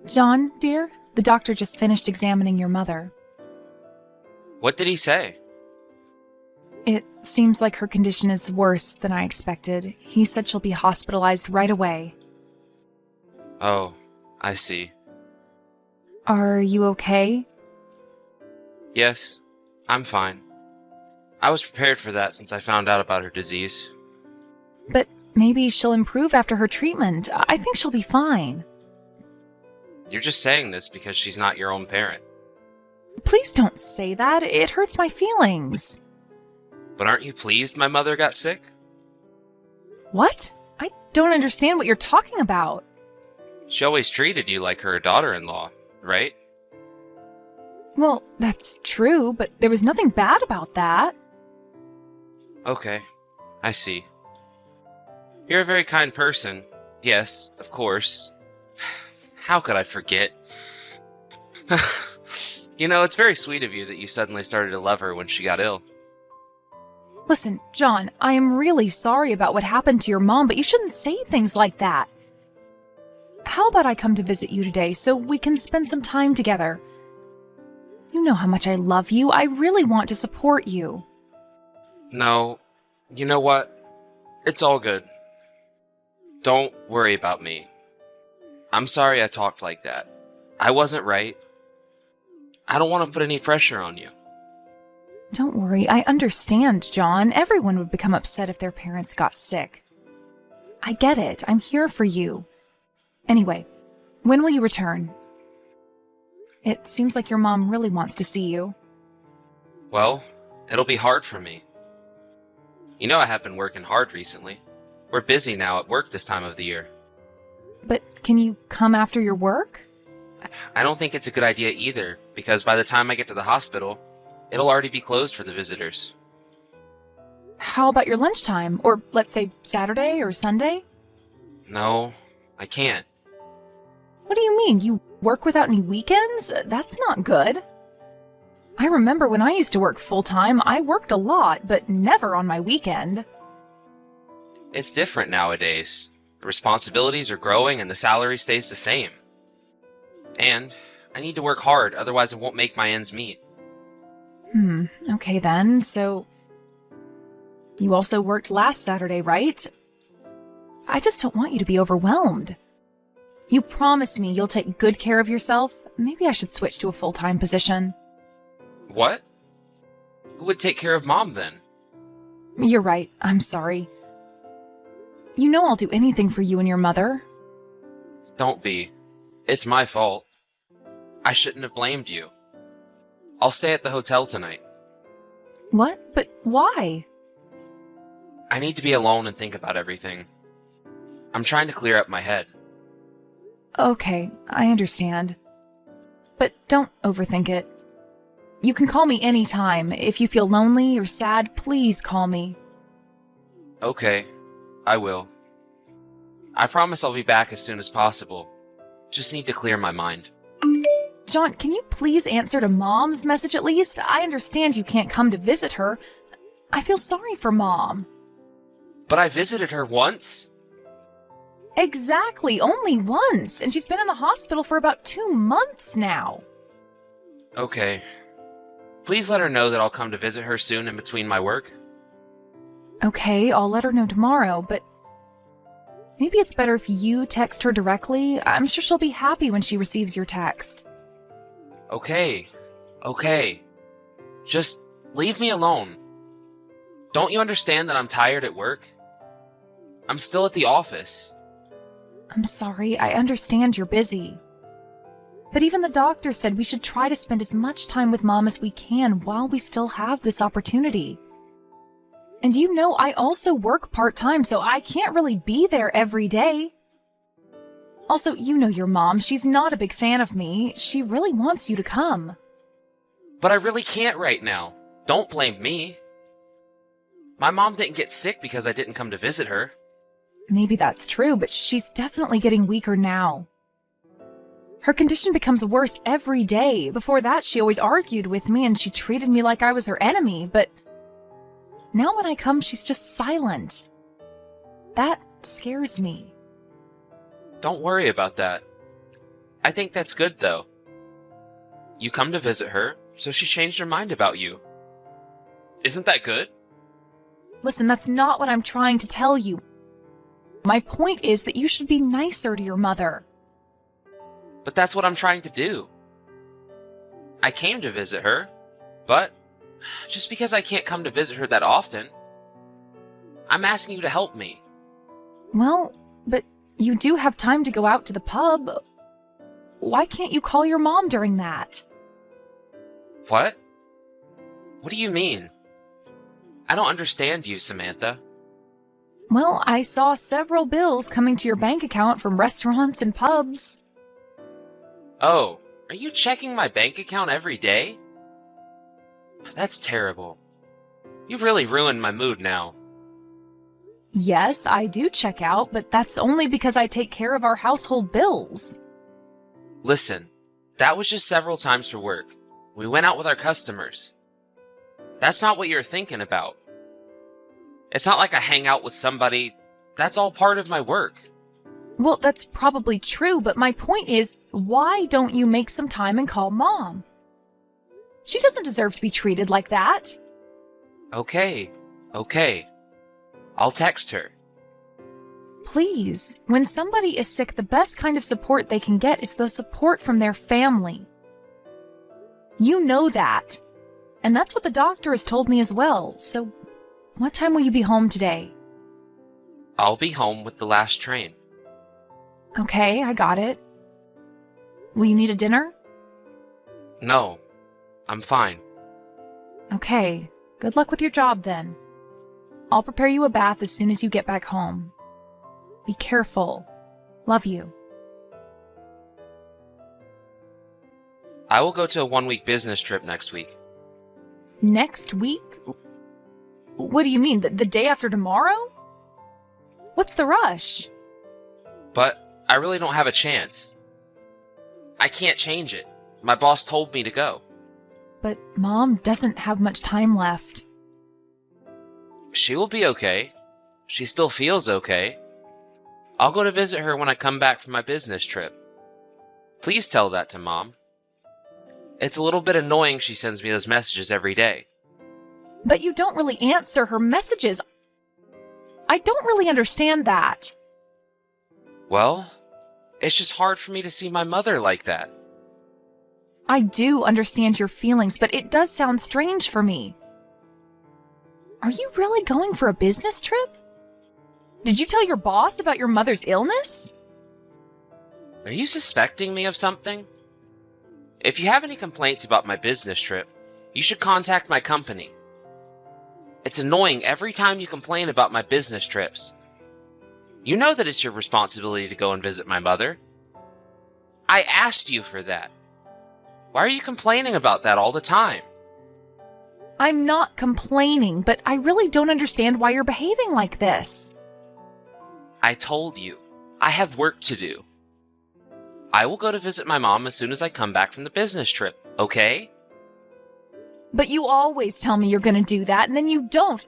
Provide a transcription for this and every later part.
John, dear, the doctor just finished examining your mother. What did he say? It seems like her condition is worse than I expected. He said she'll be hospitalized right away. Oh, I see. Are you okay? Yes, I'm fine. I was prepared for that since I found out about her disease. But maybe she'll improve after her treatment. I think she'll be fine. You're just saying this because she's not your own parent. Please don't say that. It hurts my feelings. But aren't you pleased my mother got sick? What? I don't understand what you're talking about. She always treated you like her daughter-in-law, right? Well, that's true, but there was nothing bad about that. Okay, I see. You're a very kind person. Yes, of course. How could I forget? It's very sweet of you that you suddenly started to love her when she got ill. Listen, John, I am really sorry about what happened to your mom, but you shouldn't say things like that. How about I come to visit you today so we can spend some time together? You know how much I love you. I really want to support you. No, you know what? It's all good. Don't worry about me. I'm sorry I talked like that. I wasn't right. I don't want to put any pressure on you. Don't worry, I understand, John. Everyone would become upset if their parents got sick. I get it. I'm here for you. Anyway, when will you return? It seems like your mom really wants to see you. Well, it'll be hard for me. You know I have been working hard recently. We're busy now at work this time of the year. But can you come after your work? I don't think it's a good idea either, because by the time I get to the hospital, it'll already be closed for the visitors. How about your lunchtime? Or let's say Saturday or Sunday? No, I can't. What do you mean? You work without any weekends? That's not good. I remember when I used to work full-time, I worked a lot, but never on my weekend. It's different nowadays. The responsibilities are growing and the salary stays the same. And I need to work hard, otherwise I won't make my ends meet. Okay then, so... You also worked last Saturday, right? I just don't want you to be overwhelmed. You promise me you'll take good care of yourself? Maybe I should switch to a full-time position. What? Who would take care of Mom then? You're right, I'm sorry. You know I'll do anything for you and your mother. Don't be. It's my fault. I shouldn't have blamed you. I'll stay at the hotel tonight. What? But why? I need to be alone and think about everything. I'm trying to clear up my head. Okay, I understand. But don't overthink it. You can call me anytime. If you feel lonely or sad, please call me. Okay, I will. I promise I'll be back as soon as possible. Just need to clear my mind. John, can you please answer to Mom's message at least? I understand you can't come to visit her. I feel sorry for Mom. But I visited her once. Exactly, only once, and she's been in the hospital for about 2 months now. Okay. Please let her know that I'll come to visit her soon in between my work. Okay, I'll let her know tomorrow, but maybe it's better if you text her directly. I'm sure she'll be happy when she receives your text. Okay. Just leave me alone. Don't you understand that I'm tired at work? I'm still at the office. I'm sorry, I understand you're busy. But even the doctor said we should try to spend as much time with Mom as we can while we still have this opportunity. And you know I also work part-time, so I can't really be there every day. Also, you know your mom, she's not a big fan of me. She really wants you to come. But I really can't right now. Don't blame me. My mom didn't get sick because I didn't come to visit her. Maybe that's true, but she's definitely getting weaker now. Her condition becomes worse every day. Before that, she always argued with me and she treated me like I was her enemy, but now when I come, she's just silent. That scares me. Don't worry about that. I think that's good, though. You come to visit her, so she changed her mind about you. Isn't that good? Listen, that's not what I'm trying to tell you. My point is that you should be nicer to your mother. But that's what I'm trying to do. I came to visit her, but just because I can't come to visit her that often, I'm asking you to help me. Well, but you do have time to go out to the pub. Why can't you call your mom during that? What? What do you mean? I don't understand you, Samantha. Well, I saw several bills coming to your bank account from restaurants and pubs. Oh, are you checking my bank account every day? That's terrible. You really ruined my mood now. Yes, I do check out, but that's only because I take care of our household bills. Listen, that was just several times for work. We went out with our customers. That's not what you're thinking about. It's not like I hang out with somebody. That's all part of my work. Well, that's probably true, but my point is, why don't you make some time and call Mom? She doesn't deserve to be treated like that. Okay. I'll text her. Please, when somebody is sick, the best kind of support they can get is the support from their family. You know that. And that's what the doctor has told me as well. So, what time will you be home today? I'll be home with the last train. Okay, I got it. Will you need a dinner? No, I'm fine. Okay, good luck with your job then. I'll prepare you a bath as soon as you get back home. Be careful. Love you. I will go to a 1-week business trip next week. Next week? What do you mean, the day after tomorrow? What's the rush? But I really don't have a chance. I can't change it. My boss told me to go. But Mom doesn't have much time left. She will be okay. She still feels okay. I'll go to visit her when I come back from my business trip. Please tell that to Mom. It's a little bit annoying she sends me those messages every day. But you don't really answer her messages. I don't really understand that. Well, it's just hard for me to see my mother like that. I do understand your feelings, but it does sound strange for me. Are you really going for a business trip? Did you tell your boss about your mother's illness? Are you suspecting me of something? If you have any complaints about my business trip, you should contact my company. It's annoying every time you complain about my business trips. You know that it's your responsibility to go and visit my mother. I asked you for that. Why are you complaining about that all the time? I'm not complaining, but I really don't understand why you're behaving like this. I told you, I have work to do. I will go to visit my mom as soon as I come back from the business trip, okay? But you always tell me you're going to do that, and then you don't.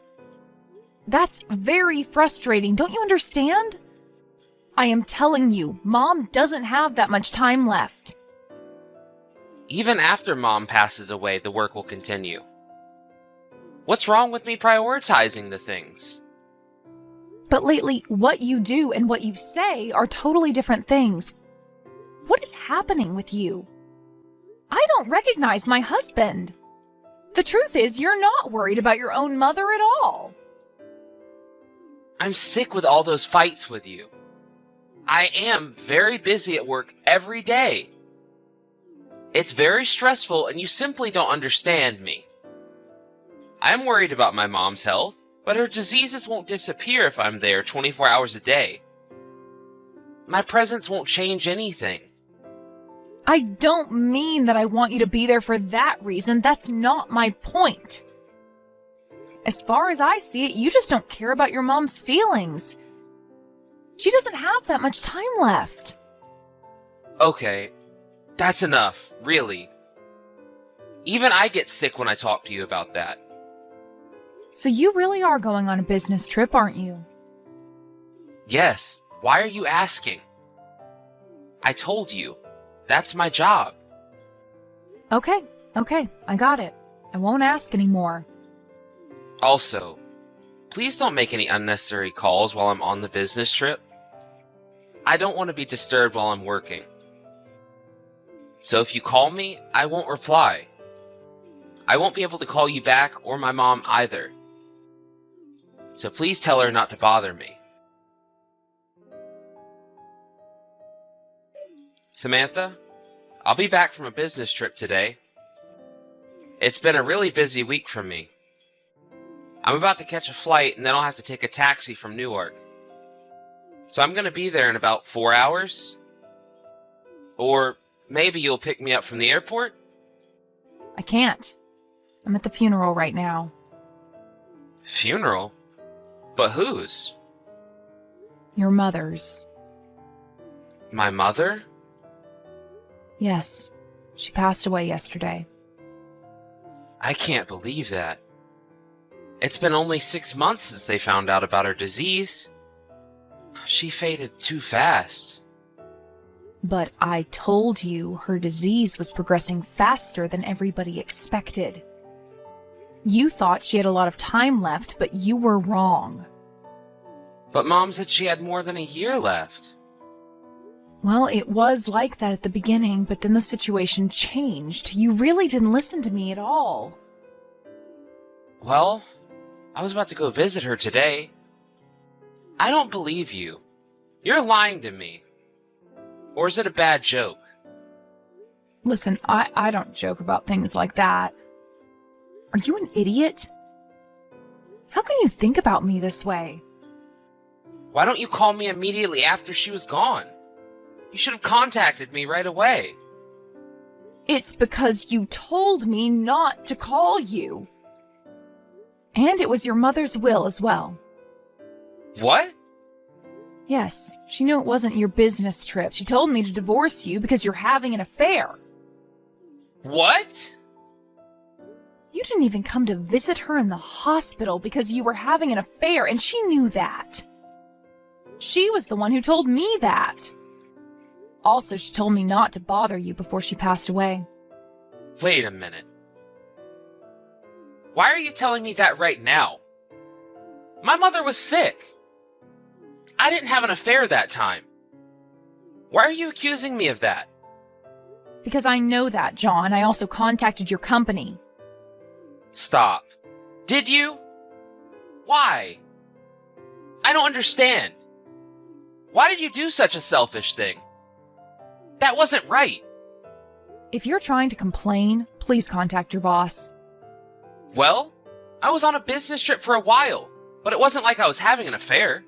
That's very frustrating, don't you understand? I am telling you, Mom doesn't have that much time left. Even after Mom passes away, the work will continue. What's wrong with me prioritizing the things? But lately, what you do and what you say are totally different things. What is happening with you? I don't recognize my husband. The truth is, you're not worried about your own mother at all. I'm sick with all those fights with you. I am very busy at work every day. It's very stressful and you simply don't understand me. I'm worried about my mom's health, but her diseases won't disappear if I'm there 24 hours a day. My presence won't change anything. I don't mean that I want you to be there for that reason. That's not my point. As far as I see it, you just don't care about your mom's feelings. She doesn't have that much time left. Okay, that's enough, really. Even I get sick when I talk to you about that. So you really are going on a business trip, aren't you? Yes, why are you asking? I told you, That's my job. Okay, I got it. I won't ask anymore. Also, please don't make any unnecessary calls while I'm on the business trip. I don't want to be disturbed while I'm working. So if you call me, I won't reply. I won't be able to call you back or my mom either. So please tell her not to bother me. Samantha, I'll be back from a business trip today. It's been a really busy week for me. I'm about to catch a flight and then I'll have to take a taxi from Newark. So I'm going to be there in about 4 hours. Or maybe you'll pick me up from the airport? I can't. I'm at the funeral right now. Funeral? But whose? Your mother's. My mother? Yes, she passed away yesterday. I can't believe that. It's been only 6 months since they found out about her disease. She faded too fast. But I told you her disease was progressing faster than everybody expected. You thought she had a lot of time left, but you were wrong. But Mom said she had more than a year left. Well, it was like that at the beginning, but then the situation changed. You really didn't listen to me at all. Well, I was about to go visit her today. I don't believe you. You're lying to me. Or is it a bad joke? Listen, I don't joke about things like that. Are you an idiot? How can you think about me this way? Why don't you call me immediately after she was gone? You should have contacted me right away. It's because you told me not to call you. And it was your mother's will as well. What? Yes, she knew it wasn't your business trip. She told me to divorce you because you're having an affair. What? You didn't even come to visit her in the hospital because you were having an affair, and she knew that. She was the one who told me that. Also, she told me not to bother you before she passed away. Wait a minute. Why are you telling me that right now? My mother was sick. I didn't have an affair that time. Why are you accusing me of that? Because I know that, John. I also contacted your company. Stop. Did you? Why? I don't understand. Why did you do such a selfish thing? That wasn't right. If you're trying to complain, please contact your boss. Well, I was on a business trip for a while, but it wasn't like I was having an affair.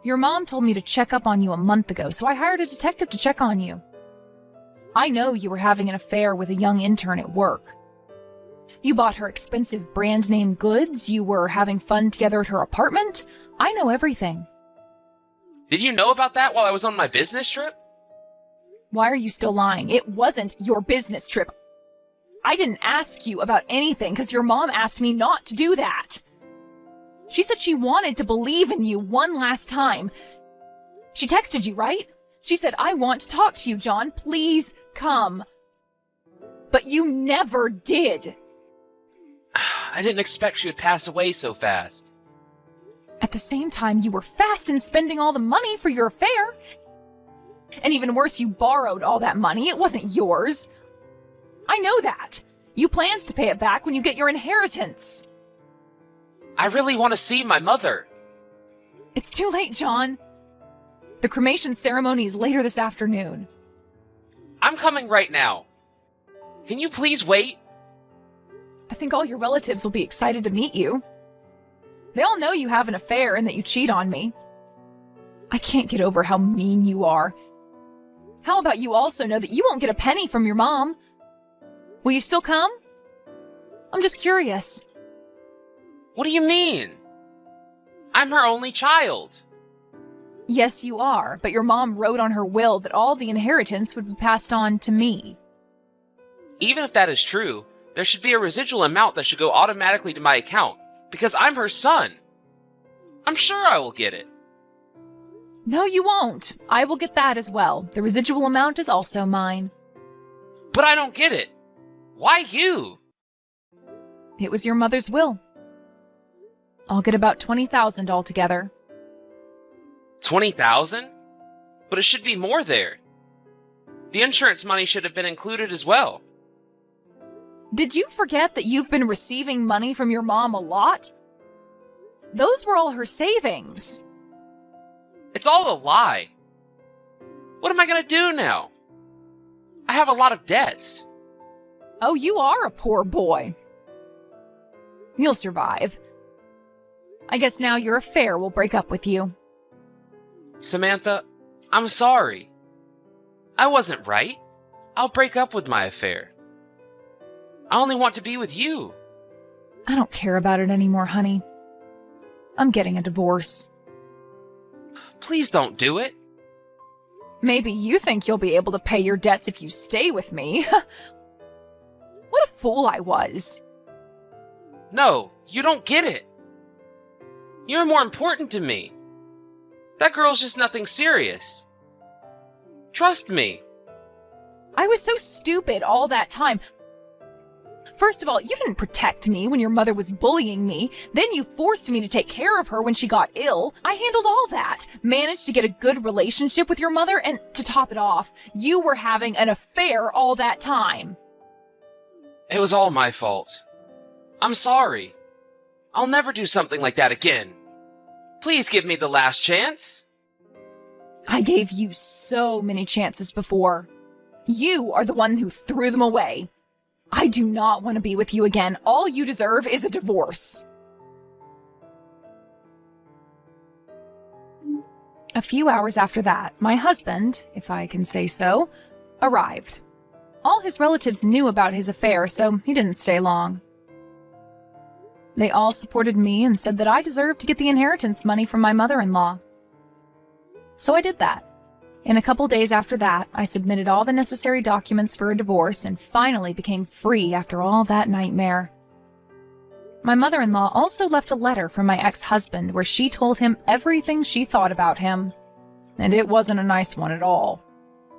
Your mom told me to check up on you a month ago, so I hired a detective to check on you. I know you were having an affair with a young intern at work. You bought her expensive brand name goods, you were having fun together at her apartment. I know everything. Did you know about that while I was on my business trip? Why are you still lying? It wasn't your business trip. I didn't ask you about anything because your mom asked me not to do that. She said she wanted to believe in you one last time. She texted you, right? She said, I want to talk to you, John. Please come. But you never did. I didn't expect she would pass away so fast. At the same time, you were fast in spending all the money for your affair. And even worse, you borrowed all that money. It wasn't yours. I know that. You planned to pay it back when you get your inheritance. I really want to see my mother. It's too late, John. The cremation ceremony is later this afternoon. I'm coming right now. Can you please wait? I think all your relatives will be excited to meet you. They all know you have an affair and that you cheat on me. I can't get over how mean you are. How about you also know that you won't get a penny from your mom? Will you still come? I'm just curious. What do you mean? I'm her only child. Yes, you are, but your mom wrote on her will that all the inheritance would be passed on to me. Even if that is true, there should be a residual amount that should go automatically to my account, because I'm her son. I'm sure I will get it. No, you won't. I will get that as well. The residual amount is also mine. But I don't get it. Why you? It was your mother's will. I'll get about $20,000 altogether. 20,000? But it should be more there. The insurance money should have been included as well. Did you forget that you've been receiving money from your mom a lot? Those were all her savings. It's all a lie. What am I going to do now? I have a lot of debts. Oh, you are a poor boy. You'll survive. I guess now your affair will break up with you. Samantha, I'm sorry. I wasn't right. I'll break up with my affair. I only want to be with you. I don't care about it anymore, honey. I'm getting a divorce. Please don't do it. Maybe you think you'll be able to pay your debts if you stay with me. What a fool I was. No, you don't get it. You're more important to me. That girl's just nothing serious. Trust me. I was so stupid all that time. First of all, you didn't protect me when your mother was bullying me. Then you forced me to take care of her when she got ill. I handled all that, managed to get a good relationship with your mother, and to top it off, you were having an affair all that time. It was all my fault. I'm sorry. I'll never do something like that again. Please give me the last chance. I gave you so many chances before. You are the one who threw them away. I do not want to be with you again. All you deserve is a divorce. A few hours after that, my husband, if I can say so, arrived. All his relatives knew about his affair, so he didn't stay long. They all supported me and said that I deserved to get the inheritance money from my mother-in-law. So I did that. In a couple days after that, I submitted all the necessary documents for a divorce and finally became free after all that nightmare. My mother-in-law also left a letter from my ex-husband where she told him everything she thought about him. And it wasn't a nice one at all.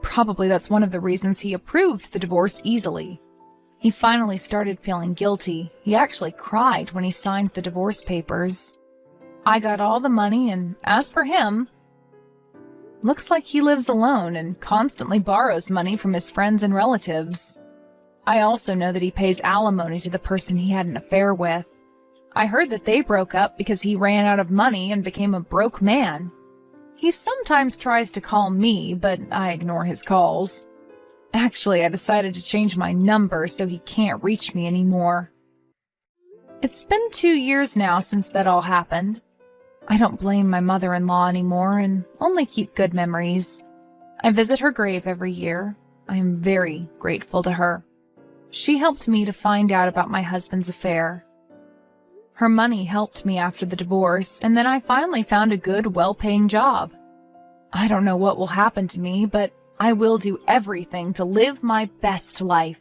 Probably that's one of the reasons he approved the divorce easily. He finally started feeling guilty. He actually cried when he signed the divorce papers. I got all the money, and as for him, looks like he lives alone and constantly borrows money from his friends and relatives. I also know that he pays alimony to the person he had an affair with. I heard that they broke up because he ran out of money and became a broke man. He sometimes tries to call me, but I ignore his calls. Actually, I decided to change my number so he can't reach me anymore. It's been 2 years now since that all happened. I don't blame my mother-in-law anymore and only keep good memories. I visit her grave every year. I am very grateful to her. She helped me to find out about my husband's affair. Her money helped me after the divorce, and then I finally found a good, well-paying job. I don't know what will happen to me, but I will do everything to live my best life.